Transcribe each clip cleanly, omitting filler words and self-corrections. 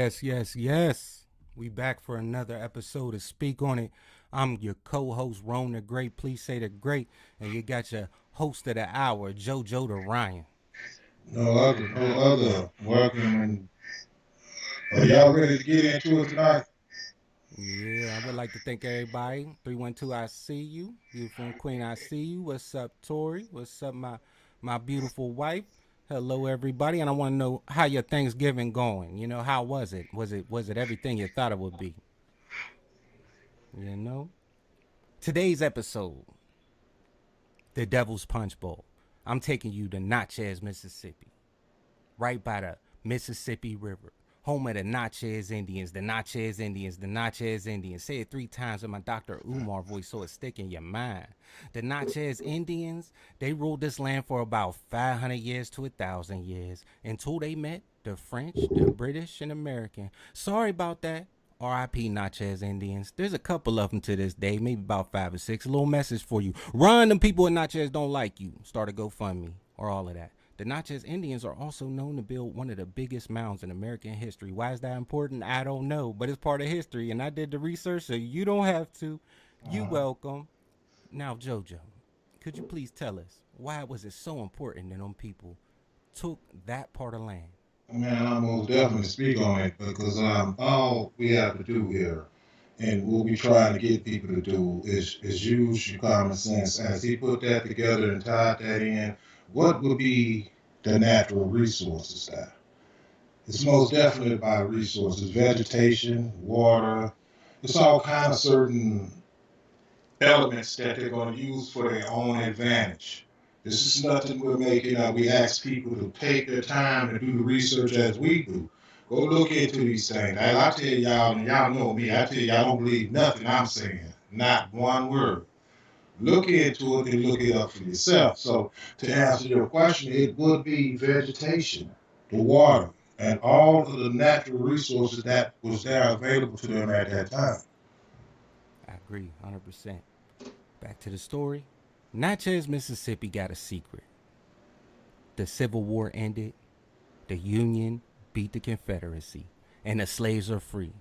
Yes. We back for another episode of Speak on It. I'm your co-host, Rome the Great. Please say the great. And you got your host of the hour, JoJo the Ryan. No other. Welcome, and are y'all ready to get into it tonight? Yeah, I would like to thank everybody. 312, I see you. Beautiful Queen, I see you. What's up, Tori? What's up, my beautiful wife? Hello, everybody. And I want to know how your Thanksgiving going. How was it? Was it everything you thought it would be? You know? Today's episode, the Devil's Punch Bowl. I'm taking you to Natchez, Mississippi, right by the Mississippi River, home of the Natchez Indians, the Natchez Indians, the Natchez Indians. Say it 3 times in my Dr. Umar voice so it stick in your mind. The Natchez Indians, they ruled this land for about 500 years to 1,000 years until they met the French, the British, and American. Sorry about that. R.I.P. Natchez Indians. There's a couple of them to this day, maybe about 5 or 6. A little message for you. Run, them people in Natchez don't like you. Start a GoFundMe or all of that. The Natchez Indians are also known to build one of the biggest mounds in American history. Why is that important? I don't know, but it's part of history, and I did the research, so you don't have to. You welcome. Now, JoJo, could you please tell us why was it so important that them people took that part of land? Man, I most definitely speak on it because all we have to do here, and what we trying to get people to do is use your common sense. As he put that together and tied that in, what would be the natural resources there? It's most definitely about resources, vegetation, water. It's all kind of certain elements that they're going to use for their own advantage. This is nothing we're making up. We ask people to take their time to do the research as we do. Go look into these things. I tell y'all, and y'all know me, I tell you, I don't believe nothing I'm saying. Not one word. Look into it and look it up for yourself. So, to answer your question, it would be vegetation, the water, and all of the natural resources that was there available to them at that time. I agree 100%. Back to the story. Natchez, Mississippi got a secret. The Civil War ended, the Union beat the Confederacy, and the slaves are free.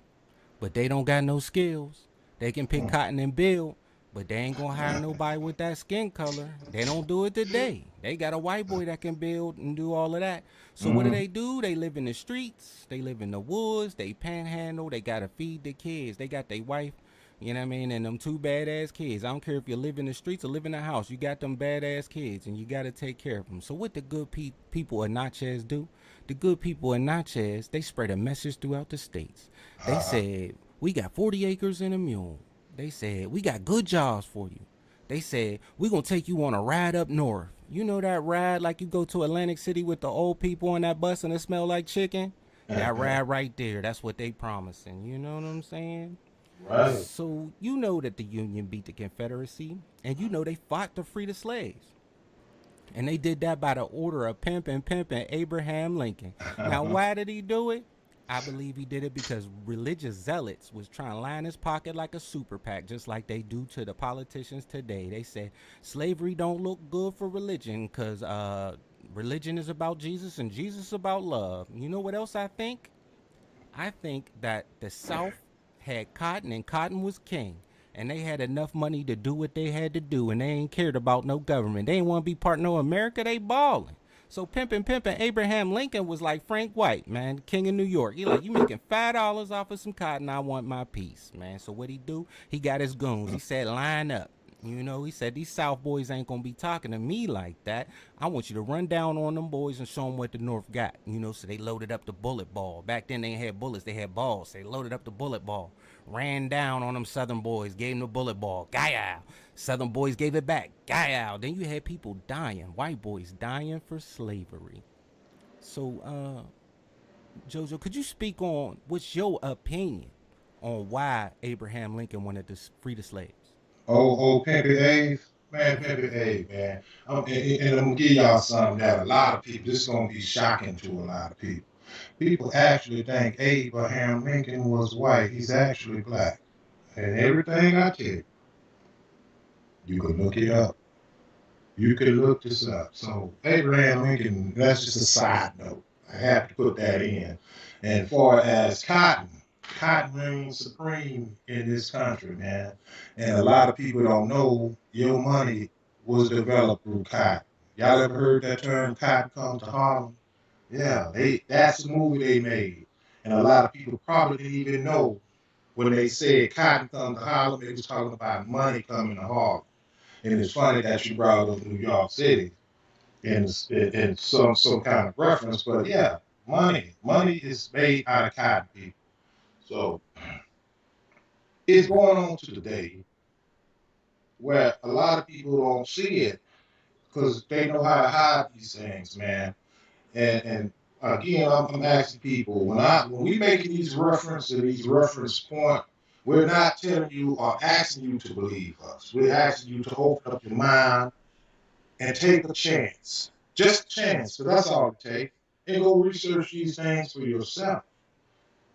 But they don't got no skills. They can pick cotton and build, but they ain't gonna hire nobody with that skin color. They don't do it today. They got a white boy that can build and do all of that. So what Mm-hmm. do? They live in the streets. They live in the woods. They panhandle. They gotta feed the kids. They got their wife. You know what I mean? And them 2 badass kids. I don't care if you live in the streets or live in the house. You got them badass kids, and you got to take care of them. So what the good people in Natchez do? The good people in Natchez, they spread a message throughout the states. They said, we got 40 acres and a mule. They said, we got good jobs for you. They said, we going to take you on a ride up north. You know that ride like you go to Atlantic City with the old people on that bus and it smell like chicken? That ride right there, that's what they promising. You know what I'm saying? Right. So you know that the Union beat the Confederacy, and you know they fought to free the slaves. And they did that by the order of pimpin' Abraham Lincoln. Now, why did he do it? I believe he did it because religious zealots was trying to line his pocket like a super PAC, just like they do to the politicians today. They said slavery don't look good for religion because religion is about Jesus and Jesus is about love. You know what else I think? I think that the South had cotton and cotton was king. And they had enough money to do what they had to do, and they ain't cared about no government. They ain't want to be part of no America. They balling. So pimpin' Abraham Lincoln was like Frank White, man, king of New York. He like, you making $5 off of some cotton, I want my piece, man. So what he do? He got his goons. He said, line up. You know, he said, these South boys ain't going to be talking to me like that. I want you to run down on them boys and show them what the North got. You know, so they loaded up the bullet ball. Back then, they ain't had bullets. They had balls. They loaded up the bullet ball. Ran down on them Southern boys. Gave them the bullet ball. Guy Southern boys gave it back. Guy. Then you had people dying. White boys dying for slavery. So, Jojo, could you speak on what's your opinion on why Abraham Lincoln wanted to free the slaves? Old Pimpy Dave, man, Pimpy Dave, man. And I'm gonna give y'all something that a lot of people, this is gonna be shocking to a lot of people. People actually think Abraham Lincoln was white. He's actually black. And everything I tell you, you can look it up. You can look this up. So Abraham Lincoln, that's just a side note. I have to put that in. And far as cotton reigns supreme in this country, man. And a lot of people don't know your money was developed through cotton. Y'all ever heard that term, cotton comes to Harlem? Yeah, that's the movie they made. And a lot of people probably didn't even know when they said cotton come to Harlem, they was talking about money coming to Harlem. And it's funny that you brought up New York City in some kind of reference, but yeah, money is made out of cotton, people. So it's going on to today where a lot of people don't see it because they know how to hide these things, man. And again, I'm asking people when we making these references and these reference points, we're not telling you or asking you to believe us. We're asking you to open up your mind and take a chance, just a chance, because that's all it takes, and go research these things for yourself.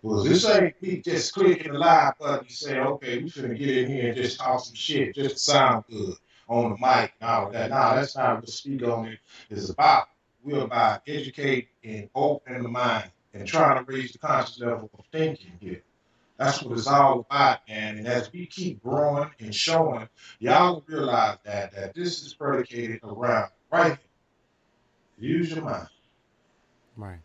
Well, this ain't me just clicking the live button and saying, okay, we finna get in here and just talk some shit, just to sound good on the mic and all of that. Nah, that's not what the Speak On It is about. We're about educate and open the mind and trying to raise the conscious level of thinking here. That's what it's all about, man. And as we keep growing and showing, y'all will realize that this is predicated around right here. Use your mind. Right.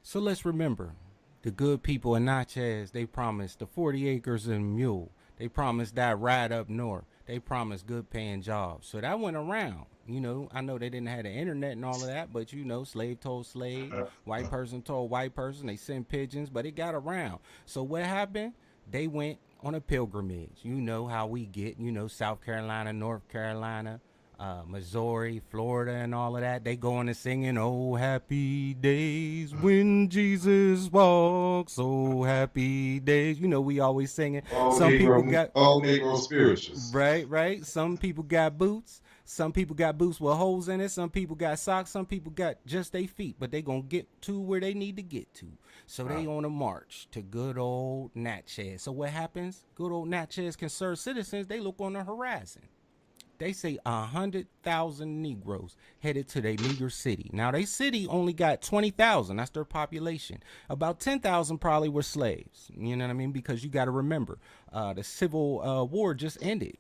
So let's remember, the good people in Natchez, they promised the 40 acres and mule. They promised that ride up north. They promised good paying jobs. So that went around. I know they didn't have the internet and all of that, but slave told slave, white person told white person, they sent pigeons, but it got around. So what happened? They went on a pilgrimage. You know how we get, South Carolina, North Carolina, Missouri, Florida, and all of that. They going and singing, "Oh, happy days when Jesus walks, oh, happy days." We always singing. Some people got old Negro spirituals. right. Some people got boots. Some people got boots with holes in it. Some people got socks. Some people got just their feet, but they gonna get to where they need to get to. So they on a march to good old Natchez. So what happens? Good old Natchez concerned citizens, they look on the horizon. They say 100,000 Negroes headed to their meager city. Now, they city only got 20,000. That's their population. About 10,000 probably were slaves. You know what I mean? Because you got to remember, the Civil War just ended,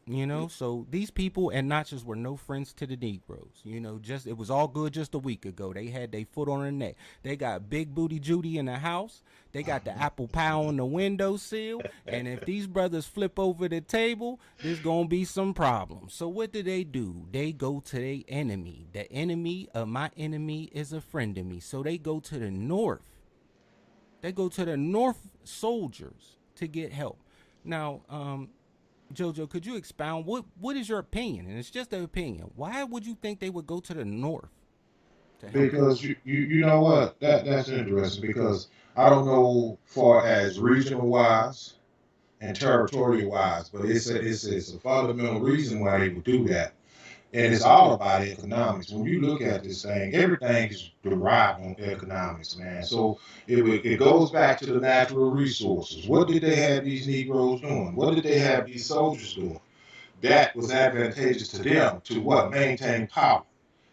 So these people and Natchez were no friends to the Negroes. Just it was all good just a week ago. They had their foot on their neck. They got Big Booty Judy in the house. They got the apple pie on the windowsill. And if these brothers flip over the table, there's going to be some problems. So what do? They go to their enemy. The enemy of my enemy is a friend of me. So they go to the north. They go to the North soldiers to get help. Now, Jojo, could you expound? What is your opinion? And it's just an opinion. Why would you think they would go to the north to help? Because you know what? That's interesting because I don't know far as regional wise and territorial wise, but it's a fundamental reason why they would do that. And it's all about economics. When you look at this thing, everything is derived on economics, man. So it goes back to the natural resources. What did they have these Negroes doing? What did they have these soldiers doing? That was advantageous to them to what? Maintain power.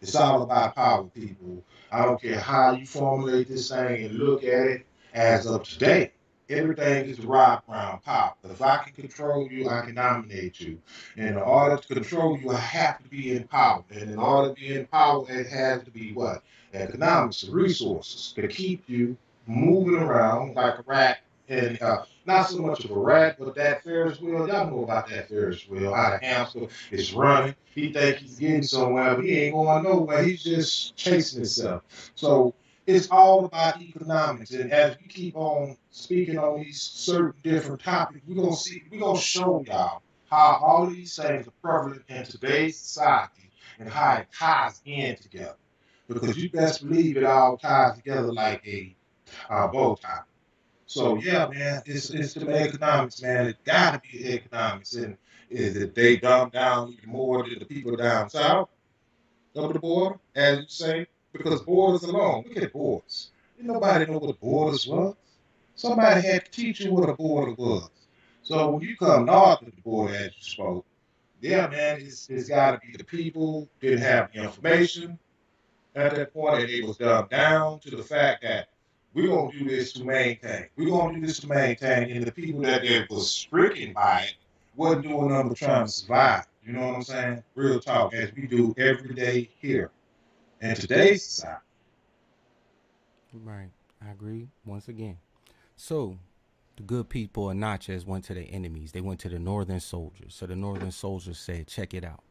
It's all about power, people. I don't care how you formulate this thing and look at it as of today. Everything is derived around power. If I can control you, I can dominate you. And in order to control you, I have to be in power. And in order to be in power, it has to be what? Economics and resources to keep you moving around like a rat. And not so much of a rat, but that Ferris wheel. Y'all know about that Ferris wheel. How the hamster is running. He think he's getting somewhere, but he ain't going nowhere. He's just chasing himself. So it's all about economics. And as we keep on speaking on these certain different topics, we're gonna show y'all how all of these things are prevalent in today's society and how it ties in together. Because you best believe it all ties together like a bow tie. So yeah, man, it's the economics, man. It gotta be economics. And is it they dumb down even more than the people down south of the border, as you say? Because borders alone, look at borders. Nobody know what borders was. Somebody had to teach you what a border was. So when you come north of the border, as you spoke, yeah, man, it's got to be the people didn't have the information at that point, and it was dumbed down to the fact that we're going to do this to maintain. We're going to do this to maintain. And the people that was stricken by it wasn't doing nothing but trying to survive. You know what I'm saying? Real talk, as we do every day here in today's society. Right. I agree once again. So the good people of Natchez went to their enemies. They went to the Northern soldiers. So the Northern soldiers said, check it out.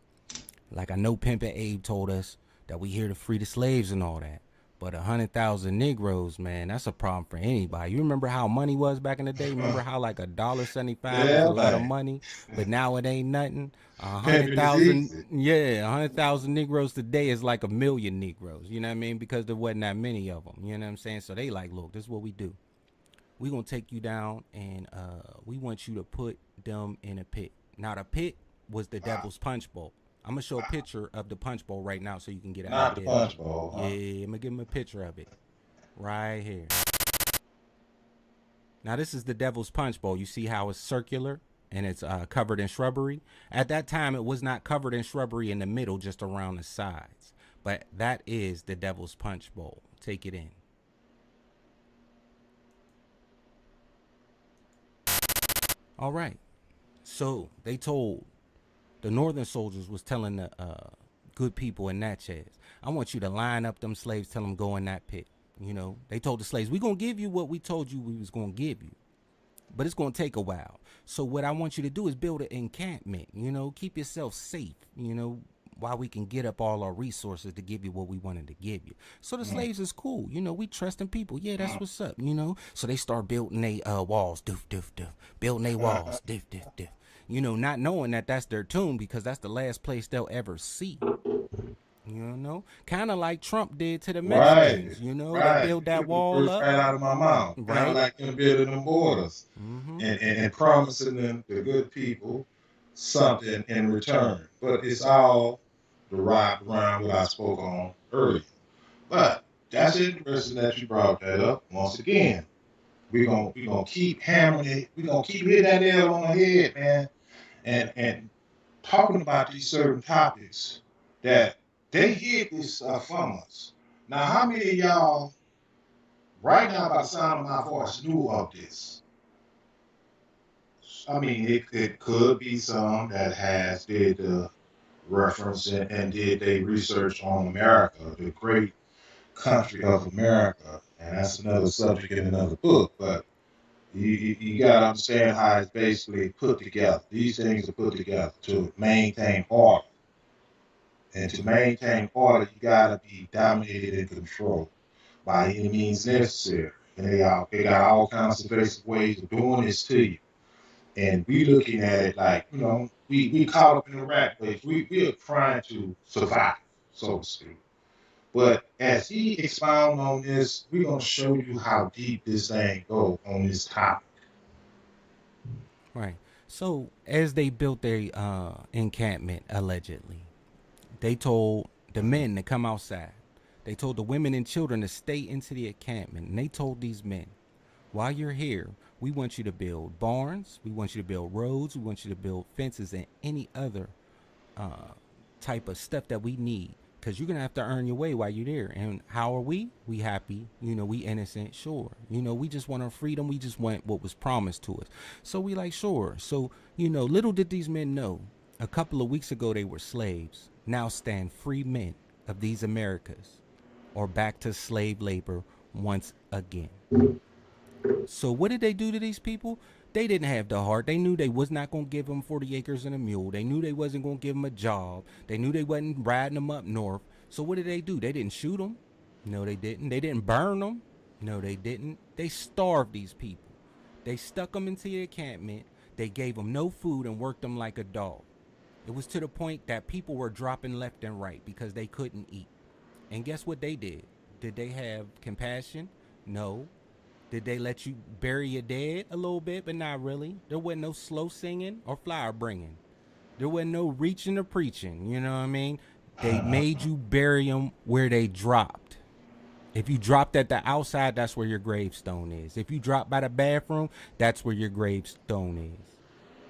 Like I know Pimpin' Abe told us that we here to free the slaves and all that. But 100,000 Negroes, man, that's a problem for anybody. You remember how money was back in the day? Remember how like $1.75 was Yeah, a lot of man. money, but now it ain't nothing. Pimping is easy. 100,000 Negroes today is like 1,000,000 Negroes. You know what I mean? Because there wasn't that many of them. You know what I'm saying? So they like, look, this is what we do. We gonna take you down, and we want you to put them in a pit. Now the pit was the devil's punch bowl. I'm gonna show a picture of the punch bowl right now so you can get an Not the idea. punch bowl. Huh? Yeah, I'm gonna give him a picture of it right here. Now this is the devil's punch bowl. You see how it's circular and it's covered in shrubbery. At that time, it was not covered in shrubbery in the middle, just around the sides. But that is the devil's punch bowl. Take it in. All right. So they told the Northern soldiers was telling the good people in Natchez, I want you to line up them slaves, tell them go in that pit. You know, they told the slaves, we gonna give you what we told you we was gonna give you, but it's gonna take a while. So what I want you to do is build an encampment. You know, keep yourself safe. You know, while we can get up all our resources to give you what we wanted to give you. So the slaves is cool. You know, we trusting people. Yeah, that's what's up, you know. So they start building they walls, doof, doof, doof. Building they walls, doof, doof, doof. You know, not knowing that that's their tomb because that's the last place they'll ever see. You know, kind of like Trump did to the Mexicans. Right. You know, Right. they build that Took the wall words up. right out of my mouth. Kind Right. of like them building them borders Mm-hmm. and promising them, the good people, something in return. But it's all derived around what I spoke on earlier. But that's interesting that you brought that up. Once again, we gonna keep hammering it. We're gonna keep hitting that nail on the head, man. And talking about these certain topics that they hid this stuff from us. Now, how many of y'all right now by the sound of my voice knew of this? I mean, it could be some that has did the reference and did they research on America, the great country of America, and that's another subject in another book. But you got to understand how it's basically put together. These things are put together to maintain order. And to maintain order, you got to be dominated and controlled by any means necessary. And they got all kinds of basic ways of doing this to you. And we looking at it like, you know, we caught up in the rat race. We are trying to survive, so to speak. But as he expound on this, we're gonna show you how deep this thing go on this topic. Right. So as they built their encampment, allegedly, they told the men to come outside. They told the women and children to stay into the encampment. And they told these men, while you're here, we want you to build barns, we want you to build roads, we want you to build fences and any other type of stuff that we need. Because you're going to have to earn your way while you're there. And how are we? We happy. You know, we innocent. Sure. You know, we just want our freedom. We just want what was promised to us. So we like, sure. So, you know, little did these men know, a couple of weeks ago they were slaves. Now stand free men of these Americas or back to slave labor once again. So what did they do to these people? They didn't have the heart. They knew they was not going to give them 40 acres and a mule. They knew they wasn't going to give them a job. They knew they wasn't riding them up north. So what did they do? They didn't shoot them. No, they didn't. They didn't burn them. No, they didn't. They starved these people. They stuck them into the encampment. They gave them no food and worked them like a dog. It was to the point that people were dropping left and right because they couldn't eat. And guess what they did? Did they have compassion? No. Did they let you bury your dead a little bit, but not really? There wasn't no slow singing or flower bringing. There wasn't no reaching or preaching, you know what I mean? They made you bury them where they dropped. If you dropped at the outside, that's where your gravestone is. If you drop by the bathroom, that's where your gravestone is.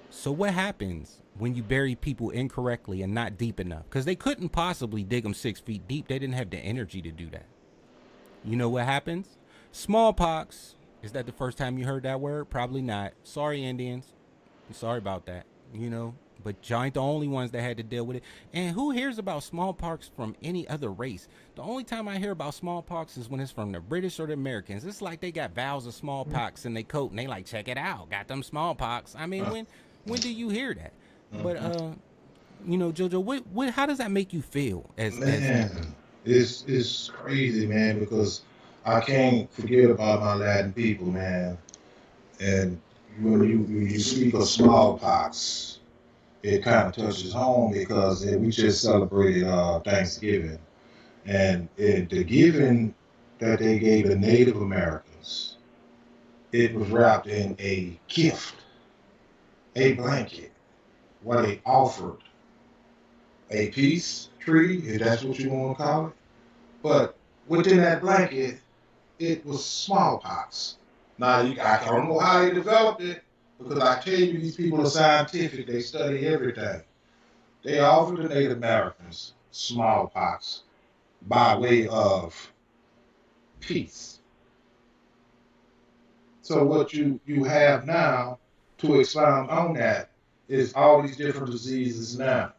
So what happens when you bury people incorrectly and not deep enough? Because they couldn't possibly dig them 6 feet deep. They didn't have the energy to do that. You know what happens? Smallpox. Is that the first time you heard that word? Probably not. Sorry, Indians. I'm sorry about that. But y'all ain't the only ones that had to deal with it. And who hears about smallpox from any other race? The only time I hear about smallpox is when it's from the British or the Americans. It's like they got vials of smallpox in their coat and they like, check it out, got them smallpox. I mean, when do you hear that? But Jojo, what how does that make you feel Man, it's crazy, man, because I can't forget about my Latin people, man. And when you speak of smallpox, it kind of touches home because we just celebrated Thanksgiving, and the giving that they gave the Native Americans, it was wrapped in a gift, a blanket, what they offered, a peace tree, if that's what you want to call it. But within that blanket, it was smallpox. Now, I don't know how they developed it because I tell you, these people are scientific. They study everything. They offered the Native Americans smallpox by way of peace. So what you have now to expound on that is all these different diseases now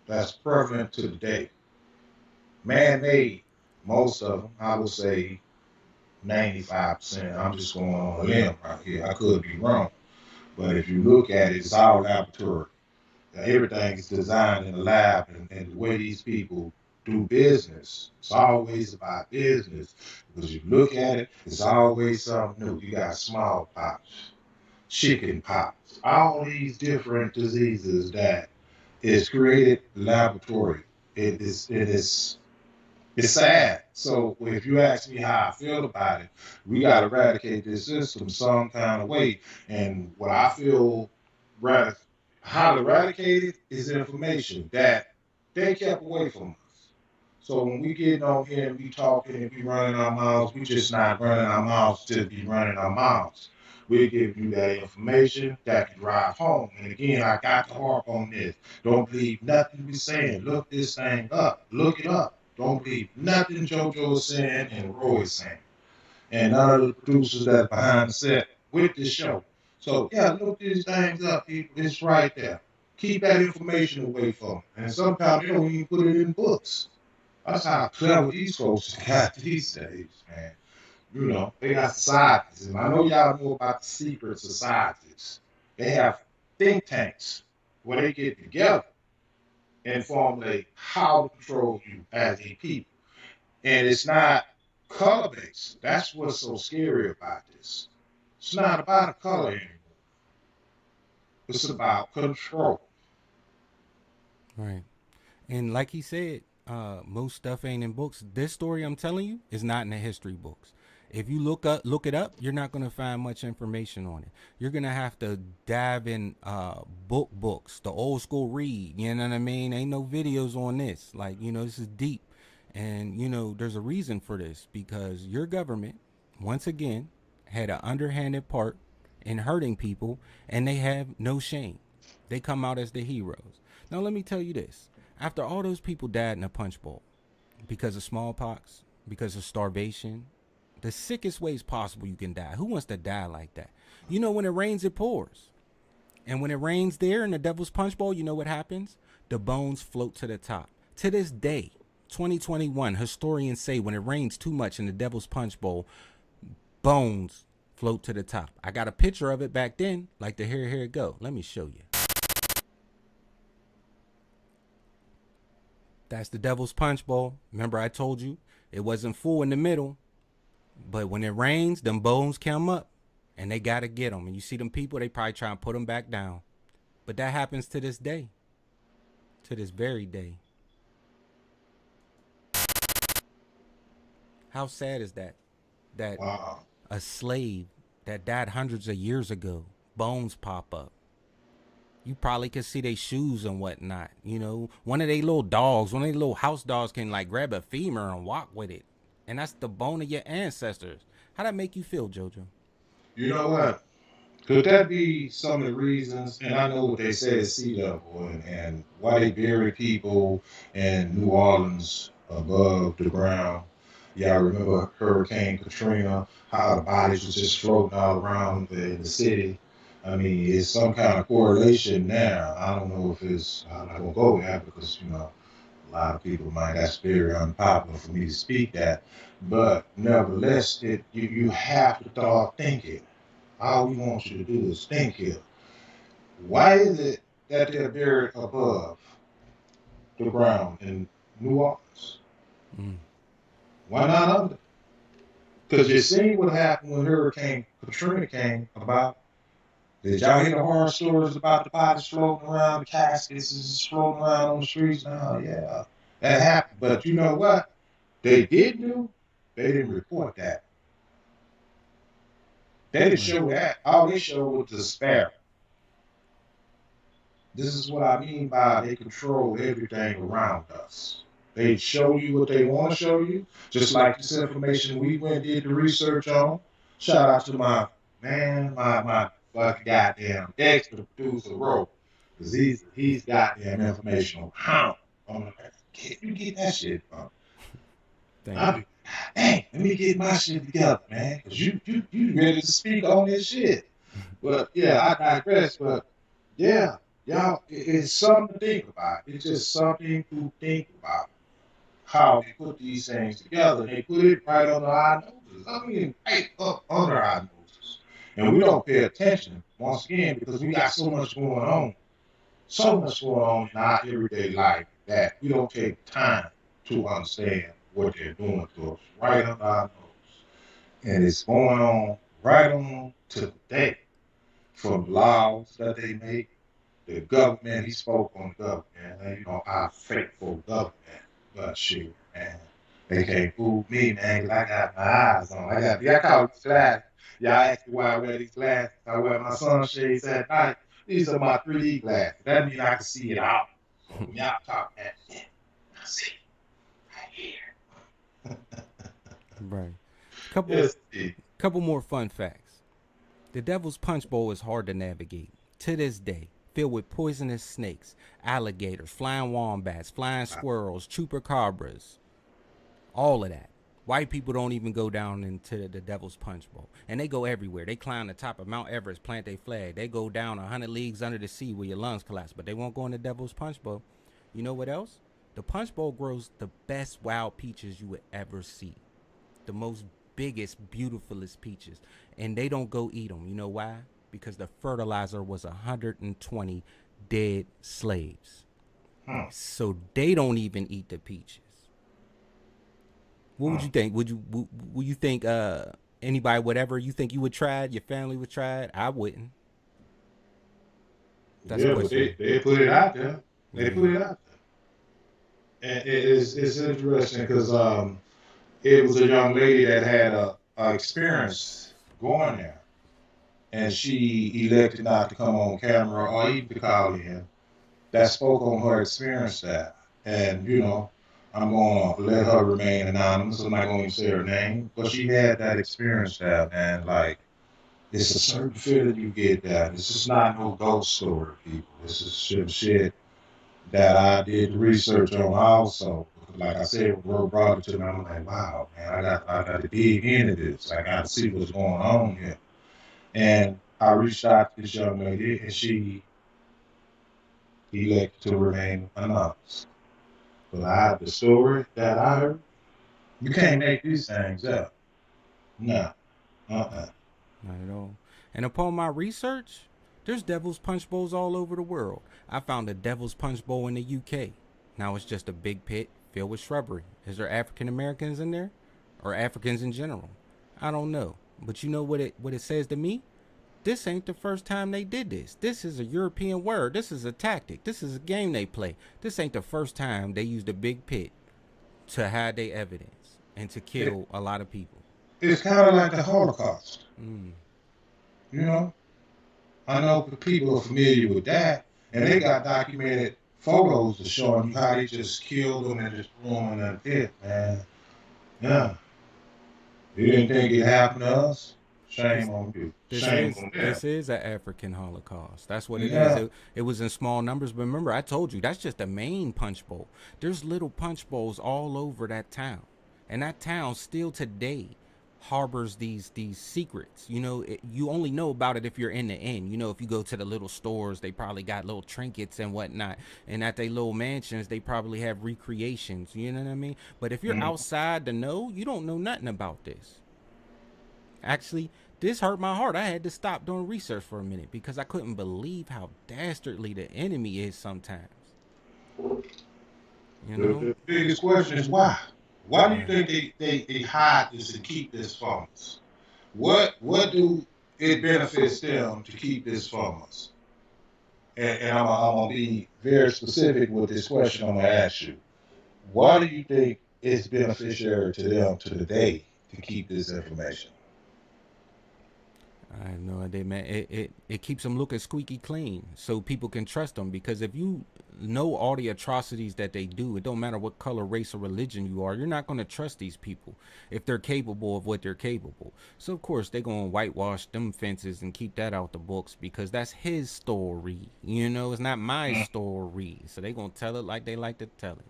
that's prevalent to the day. Man-made, most of them, I would say 95%. I'm just going on a limb right here. I could be wrong. But if you look at it, it's all laboratory. Everything is designed in a lab, and the way these people do business, it's always about business. Because you look at it, it's always something new. You got smallpox, chicken pox, all these different diseases that is created in the laboratory. It's sad. So if you ask me how I feel about it, we got to eradicate this system some kind of way. And what I feel rather how to eradicate it is information that they kept away from us. So when we get on here and we talking and we running our mouths, we just not running our mouths to be running our mouths. We're giving you that information that can drive home. And again, I got to harp on this. Don't believe nothing we saying. Look this thing up. Look it up. Don't believe nothing JoJo is saying and Roy is saying. And none of the producers that are behind the set with this show. So yeah, look these things up, people. It's right there. Keep that information away from them. And sometimes they don't even put it in books. That's how clever these folks got these days, man. They got societies. And I know y'all know about the secret societies. They have think tanks where they get together and formulate how to control you as a people. And it's not color based. That's what's so scary about this. It's not about a color anymore. It's about control. Right. And like he said, most stuff ain't in books. This story I'm telling you is not in the history books. If you look it up, you're not gonna find much information on it. You're gonna have to dive in books, the old school read. You know what I mean? Ain't no videos on this. Like, this is deep. And there's a reason for this, because your government, once again, had an underhanded part in hurting people, and they have no shame. They come out as the heroes. Now let me tell you this. After all those people died in a Punchbowl because of smallpox, because of starvation, the sickest ways possible you can die. Who wants to die like that? When it rains, it pours. And when it rains there in the Devil's Punchbowl, you know what happens? The bones float to the top. To this day, 2021, historians say when it rains too much in the Devil's Punchbowl, bones float to the top. I got a picture of it back then. Like to here it go. Let me show you. That's the Devil's Punchbowl. Remember I told you it wasn't full in the middle, but when it rains, them bones come up and they got to get them. And you see them people, they probably try and put them back down. But that happens to this day, to this very day. How sad is that? That Wow. a slave that died hundreds of years ago, bones pop up. You probably could see their shoes and whatnot. One of their little dogs, one of their little house dogs can like grab a femur and walk with it. And that's the bone of your ancestors. How that make you feel, JoJo? You know what? Could that be some of the reasons? And I know what they say is sea level and why they bury people in New Orleans above the ground. Y'all remember Hurricane Katrina, how the bodies was just floating all around the city? I mean, it's some kind of correlation there. I don't know if it's, I'm not going to go there because, a lot of people might, that's very unpopular for me to speak that. But nevertheless, you have to start thinking. All we want you to do is think here. Why is it that they're buried above the ground in New Orleans? Mm. Why not under? Because you see what happened when Hurricane Katrina came about. Did y'all hear the horror stories about the bodies floating around, the caskets is floating around on the streets? Oh, yeah, that happened. But you know what? They did do? They didn't report that. They didn't Right. show that. All they showed was despair. This is what I mean by they control everything around us. They show you what they want to show you, just like this information we went and did the research on. Shout out to my man, my fucking goddamn extra producer Ro, because he's goddamn information on how. I'm like, can you get that shit from? Thank I'll you. be, hey, let me get my shit together, man, because you ready to speak on this shit. But yeah, I digress. But yeah, y'all, it's something to think about. It's just something to think about how they put these things together. They put it right under our noses. I mean, right up under our noses. And we don't pay attention, once again, because we got so much going on. So much going on in our everyday life that we don't take time to understand what they're doing to us right under our nose. And it's going on right on to the day from laws that they make. The government, he spoke on the government, and our faithful government. But shoot, man, they can't fool me, man, because I got my eyes on. I call these glasses. Y'all ask me why I wear these glasses. I wear my sunshades at night. These are my 3D glasses. That means I can see it all. So when y'all talk that shit, I see right here. Right. Couple Yes, couple more fun facts. The Devil's Punch Bowl is hard to navigate. To this day, filled with poisonous snakes, alligators, flying wombats, flying squirrels, chupacabras, all of that. White people don't even go down into the Devil's Punch Bowl. And they go everywhere. They climb the top of Mount Everest, plant their flag. They go down 100 leagues under the sea where your lungs collapse. But they won't go in the Devil's Punch Bowl. You know what else? The Punch Bowl grows the best wild peaches you would ever see. The most biggest, beautifulest peaches. And they don't go eat them. You know why? Because the fertilizer was 120 dead slaves. So they don't even eat the peaches. What would you think? Would you think anybody, whatever you think you would try it, your family would try it? I wouldn't. That's a Yeah, but question. they put it out there. They Yeah. put it out there. And it's interesting because it was a young lady that had a experience going there, and she elected not to come on camera or even to call in. That spoke on her experience there, and I'm going to let her remain anonymous. I'm not going to say her name, but she had that experience there, man. Like, it's a certain feeling you get there. This is not no ghost story, people. This is shit that I did the research on also. Like I said, when Ro brought it to me, I'm like, wow, man, I got to dig into this. I got to see what's going on here. And I reached out to this young lady, and she elected to remain anonymous. But I have the story that I heard. You can't make these things up. No. Uh-uh. Not at all. And upon my research, there's Devil's Punch Bowls all over the world. I found a Devil's Punch Bowl in the UK. Now it's just a big pit filled with shrubbery. Is there African Americans in there? Or Africans in general? I don't know. But you know what it says to me? This ain't the first time they did this. This is a European word. This is a tactic. This is a game they play. This ain't the first time they used a big pit to hide their evidence and to kill a lot of people. It's kind of like the Holocaust. Mm. You know, I know people are familiar with that, and they got documented photos of showing you how they just killed them and just threw them in that pit, man. Yeah. You didn't think it happened to us? Shame on you. Shame on them. This is an African Holocaust. That's what it is. Yeah. It was in small numbers, but remember, I told you that's just the main punch bowl. There's little punch bowls all over that town. And that town still today harbors these secrets. You know, you only know about it if you're in the inn. You know, if you go to the little stores, they probably got little trinkets and whatnot. And at their little mansions, they probably have recreations. You know what I mean? But if you're outside the know, you don't know nothing about this. Actually, this hurt my heart. I had to stop doing research for a minute because I couldn't believe how dastardly the enemy is sometimes. You know? The biggest question is why? Why do you Right. think they hide this and keep this from us? What do it benefits them to keep this from us? And I'm gonna be very specific with this question I'm gonna ask you. Why do you think it's beneficiary to them to the day to keep this information? I have no idea, man. It keeps them looking squeaky clean, so people can trust them. Because if you know all the atrocities that they do, it don't matter what color, race, or religion you are, you're not going to trust these people if they're capable of what they're capable. So of course they're going to whitewash them fences and keep that out the books because that's his story. You know, it's not my story. So they're going to tell it like they like to tell it.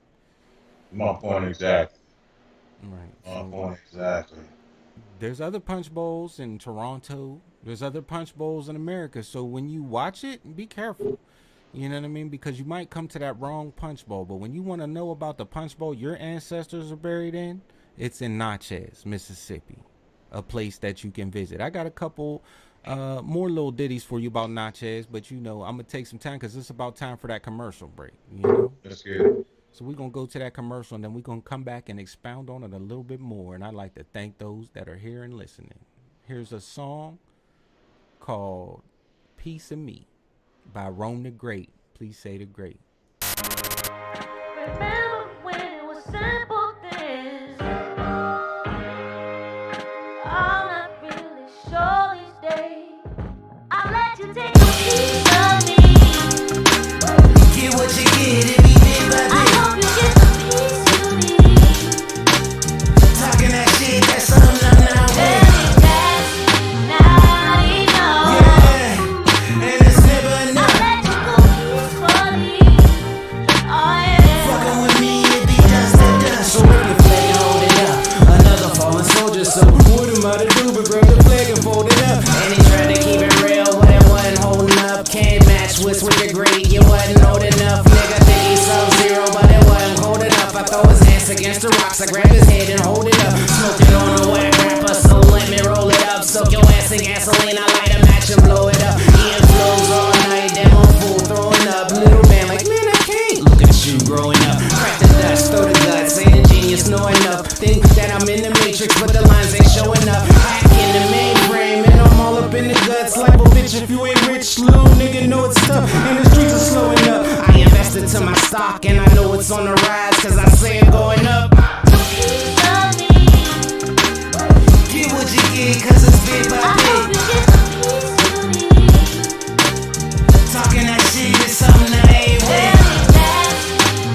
My point exactly. Right. My So point exactly. there's other punch bowls in Toronto. There's other punch bowls in America. So when you watch it, be careful. You know what I mean? Because you might come to that wrong punch bowl. But when you want to know about the punch bowl your ancestors are buried in, it's in Natchez, Mississippi, a place that you can visit. I got a couple more little ditties for you about Natchez, but you know, I'm going to take some time because it's about time for that commercial break, you know? That's good. So we're going to go to that commercial and then we're going to come back and expound on it a little bit more. And I'd like to thank those that are here and listening. Here's a song called Piece of Me by Rome the Great. Please say the great. Remember when it was simple things? I'm not really sure these days. I'll let you take a piece of me. Get what you get, it be bit by I bit. hope you get the piece you need. Talking that shit, that's something I'm not with. Baby, that's not enough. Yeah, and it's never I'll enough. let you go peacefully. Oh yeah. Fucking with me, it be dust to dust. So wave the flag and hold it up. Another fallen soldier, so what am I to do but grab the flag and fold it up? And he tried to keep it real, but it wasn't holding up. Can't match with the great, you wasn't old enough. Nigga think he's sub-zero, but it wasn't cold enough. I throw his hands against the rocks, I grab his head and hold it up. Smoking on a whack rapper, so let me roll it up. Soak your ass in gasoline, I light a match and blow it up. Ian flows all night, damn I'm full throwing up. Little man like, man I can't. Look at you growing up. Crack the dust, throw the guts, ain't a genius, know enough. Think that I'm in the matrix, but the lines ain't showing up. Hack in the mainframe, and I'm all up in the guts. Like, well bitch, if you ain't rich, little nigga know it's tough. And the streets are slowing up. I invested to my stock, and I know it's on the rise, cause I say it going up. Piece of me. Get what you get, cause it's bit by I hope bit. you get the piece you need. Talking that shit is something I ain't with. Baby, that's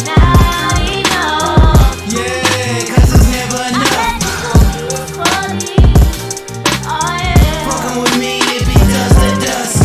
not enough. Yeah, cause it's never I'll enough. let you go peacefully. Oh yeah. Fucking with me, it be dust to dust.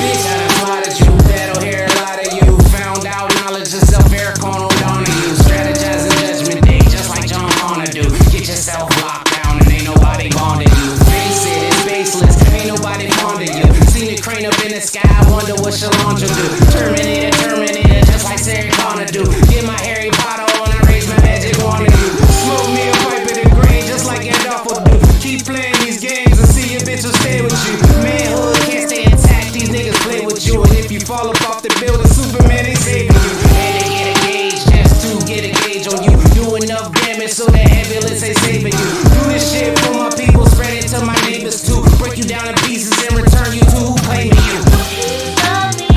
Bitch, I done plotted you, that'll hear a lot of you. Found out knowledge is self-air, corner down to you. Strategizing judgment day, just like John Connor do. Get yourself locked down and ain't nobody bonding you. Face it, it's baseless, ain't nobody fond of you. Seen the crane up in the sky, wonder what Shalon will do. Terminator, Terminator, just like Sarah Connor do. Get my Harry Potter on and raise my magic wand to you. Smoke me a pipe in the green, just like Gandalf will do. Keep playing these games and see your bitch will stay with you. Manhood can't stay intact, these niggas play with you. And if you fall up off the building, Superman ain't saving you. And they get a gauge, just to get a gauge on you. Do enough damage so the ambulance ain't saving you. Do this shit for my people, spread it to my neighbors too. Break you down in pieces and return you to who claiming you. Piece of me.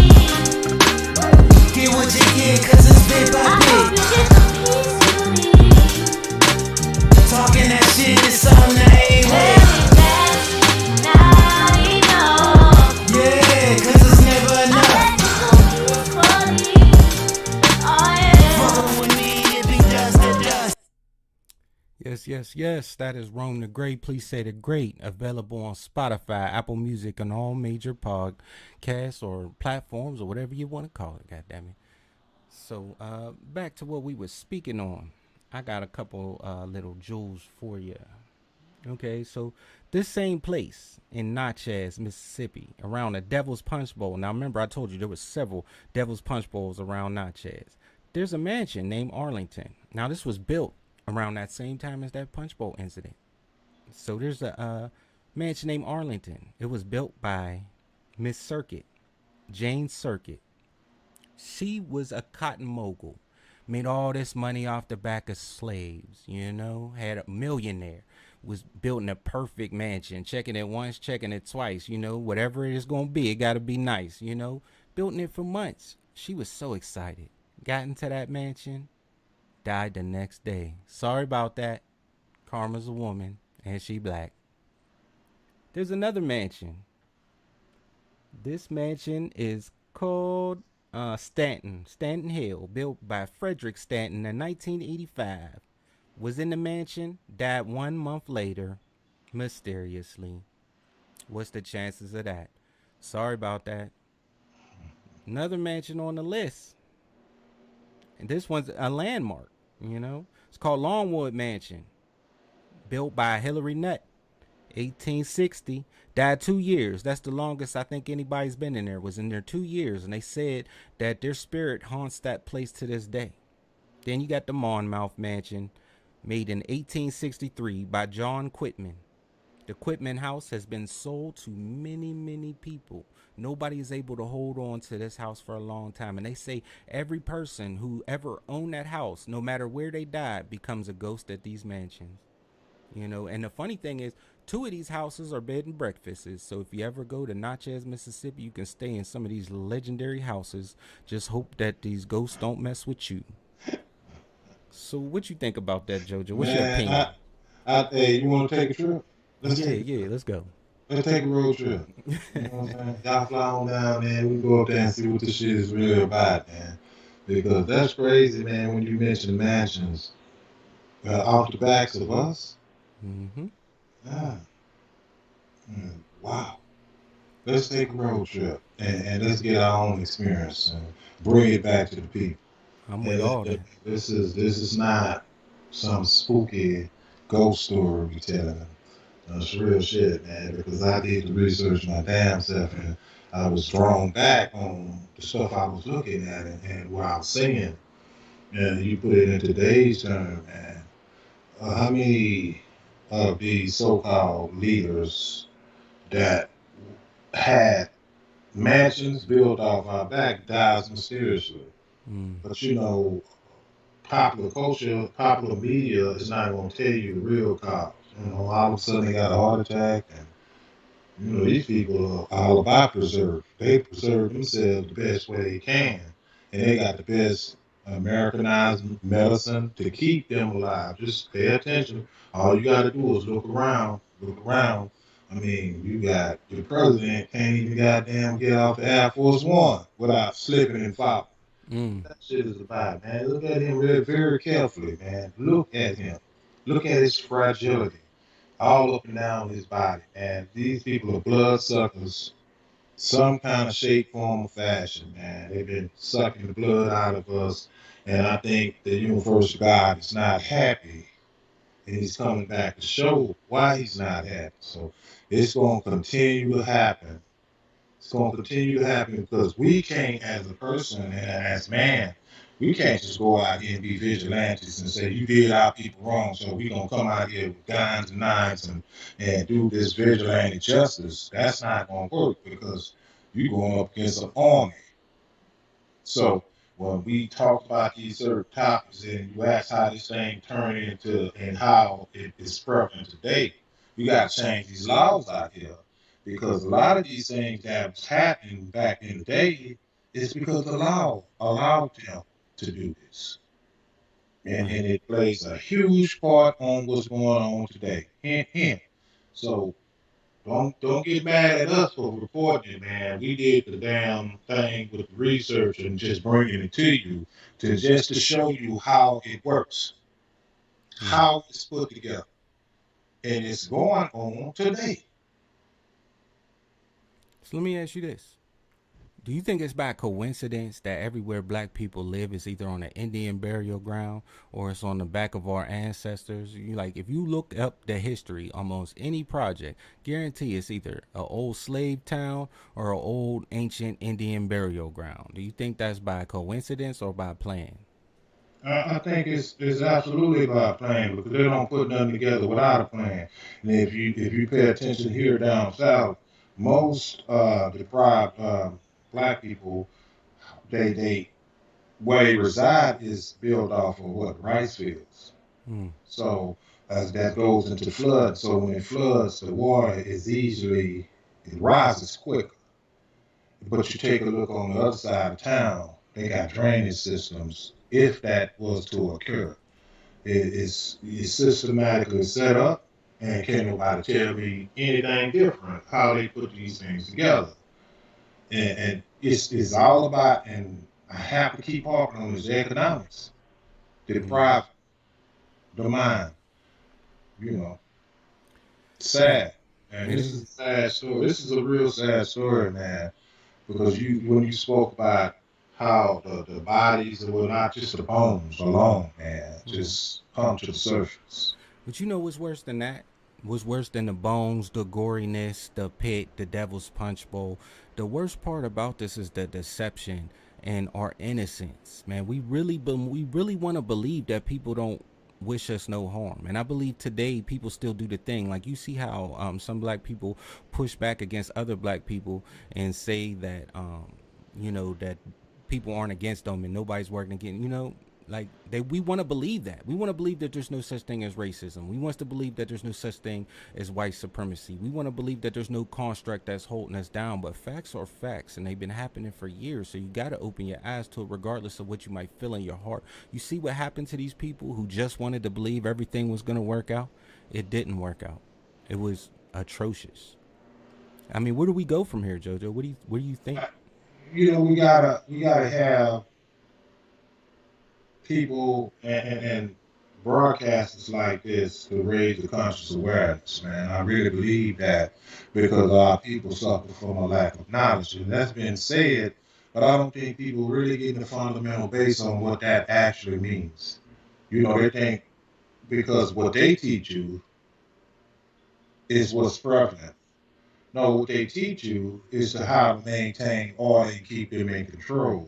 Get what you get, cause it's bit by I hope bit. you get the piece you need. Talking that shit is something I ain't with. Baby, that's not enough. Yeah, cause it's never I'll enough. let you go peacefully. Oh yeah. Fucking with me, it be dust to dust. Yes. That is Rome the Great. Please say the great. Available on Spotify, Apple Music, and all major podcasts or platforms or whatever you want to call it. God damn it. So back to what we were speaking on. I got a couple little jewels for you. Okay, so this same place in Natchez, Mississippi, around the Devil's Punch Bowl. Now, remember, I told you there was several Devil's Punch Bowls around Natchez. There's a mansion named Arlington. Now, this was built around that same time as that Punch Bowl incident. So there's a mansion named Arlington. It was built by Miss Circuit, Jane Circuit. She was a cotton mogul, made all this money off the back of slaves, had a millionaire, was building a perfect mansion, checking it once, checking it twice, whatever it is going to be, it got to be nice, building it for months. She was so excited. Got into that mansion, died the next day. Sorry about that. Karma's a woman, and she black. There's another mansion. This mansion is called Stanton Hill, built by Frederick Stanton in 1985. Was in the mansion, died 1 month later, mysteriously. What's the chances of that? Sorry about that. Another mansion on the list. And this one's a landmark, It's called Longwood Mansion, built by Hillary Nutt, 1860. Died 2 years. That's the longest I think anybody's been in there. Was in there 2 years, and they said that their spirit haunts that place to this day. Then you got the Monmouth Mansion, made in 1863 by John Quitman. The Quitman house has been sold to many, many people. Nobody is able to hold on to this house for a long time. And they say every person who ever owned that house, no matter where they died, becomes a ghost at these mansions. And the funny thing is, 2 of these houses are bed and breakfasts. So if you ever go to Natchez, Mississippi, you can stay in some of these legendary houses. Just hope that these ghosts don't mess with you. So what you think about that, JoJo? What's your opinion? Hey, you want to take a trip? Let's go. Let's take a road trip. You know what I'm saying? Y'all fly on down, man. We can go up there and see what this shit is really about, man. Because that's crazy, man, when you mention mansions off the backs of us. Mm-hmm. Yeah. Wow. Let's take a road trip and let's get our own experience and bring it back to the people. I'm with all that. This is not some spooky ghost story we telling them. It's real shit, man, because I did the research my damn self and I was drawn back on the stuff I was looking at and what I was seeing. And you put it in today's term, man. How many of these so-called leaders that had mansions built off our back dies mysteriously? But popular culture, popular media is not going to tell you the real cause. All of a sudden they got a heart attack, and these people are all about preserve. They preserve themselves the best way they can, and they got the best Americanized medicine to keep them alive. Just pay attention. All you got to do is look around. Look around. I mean, you got your president can't even goddamn get off the Air Force One without slipping and falling. That shit is about, man. Look at him very, very carefully, man. Look at him. Look at his fragility all up and down his body, man. These people are blood suckers, some kind of shape, form, or fashion, man. They've been sucking the blood out of us, and I think the universal God is not happy, and he's coming back to show why he's not happy. So it's going to continue to happen. It's going to continue to happen because we can't, as a person and as man, we can't just go out here and be vigilantes and say, you did our people wrong, so we're going to come out here with guns and knives and do this vigilante justice. That's not going to work because you're going up against an army. So when we talk about these certain topics and you ask how this thing turned into and how it is prevalent today, we got to change these laws out here. Because a lot of these things that was happening back in the day is because the law allowed them to do this. And it plays a huge part on what's going on today. Hint, hint. So don't get mad at us for reporting it, man. We did the damn thing with the research and just bringing it to you to show you how it works, how it's put together. And it's going on today. So let me ask you this. Do you think it's by coincidence that everywhere black people live is either on an Indian burial ground or it's on the back of our ancestors? You like if you look up the history, almost any project, guarantee it's either an old slave town or an old ancient Indian burial ground. Do you think that's by coincidence or by plan? I think it's absolutely about plan because they don't put nothing together without a plan. And if you pay attention here down south, most deprived black people, they where they reside is built off of what rice fields. Hmm. So as that goes into flood, so when it floods, the water is it rises quicker. But you take a look on the other side of town, they got drainage systems. If that was to occur, it's systematically set up, and can't nobody tell me anything different how they put these things together. And it's all about, and I have to keep harping on this economics, Hmm. deprive the mind. You know, Yeah, sad, and it this is a is. sad story. This is a real sad story, man. Because when you spoke about how the bodies were not just the bones alone, man, Hmm. just come to the surface. But you know what's worse than that? What's worse than the bones, the goriness, the pit, the devil's punch bowl? The worst part about this is the deception and our innocence. Man, we really want to believe that people don't wish us no harm. And I believe today people still do the thing. Like you see how some black people push back against other black people and say that that people aren't against them and nobody's working against, like we want to believe that. We want to believe that there's no such thing as racism. We want to believe that there's no such thing as white supremacy. We want to believe that there's no construct that's holding us down. But facts are facts, and they've been happening for years. So you got to open your eyes to it, regardless of what you might feel in your heart. You see what happened to these people who just wanted to believe everything was going to work out. It didn't work out. It was atrocious. I mean, where do we go from here, Jojo? What do you think? We gotta have people and broadcasters like this to raise the conscious awareness, man. I really believe that because our people suffer from a lack of knowledge, and that's been said, but I don't think people really get the fundamental base on what that actually means. They think because what they teach you is what's prevalent. No, what they teach you is to how to maintain order and keep them in control.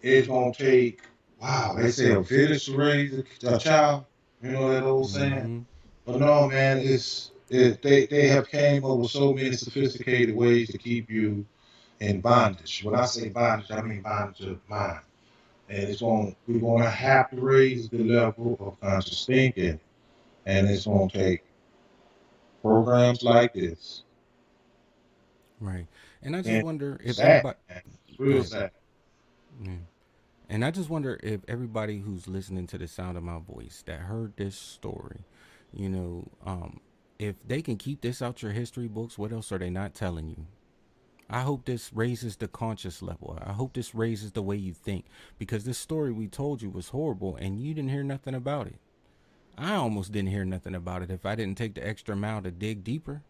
It's gonna take, wow, they say a village to raise a child. You know that old saying? Mm-hmm. But no, man, they have came up with so many sophisticated ways to keep you in bondage. When I say bondage, I mean bondage of mind. And we're gonna have to raise the level of conscious thinking, and it's gonna take programs like this. Right. And I just And wonder if sad, everybody. man. It's Go real ahead. sad. Yeah. And I just wonder if everybody who's listening to the sound of my voice that heard this story, you know, if they can keep this out your history books, what else are they not telling you? I hope this raises the conscious level. I hope this raises the way you think because this story we told you was horrible and you didn't hear nothing about it. I almost didn't hear nothing about it if I didn't take the extra mile to dig deeper,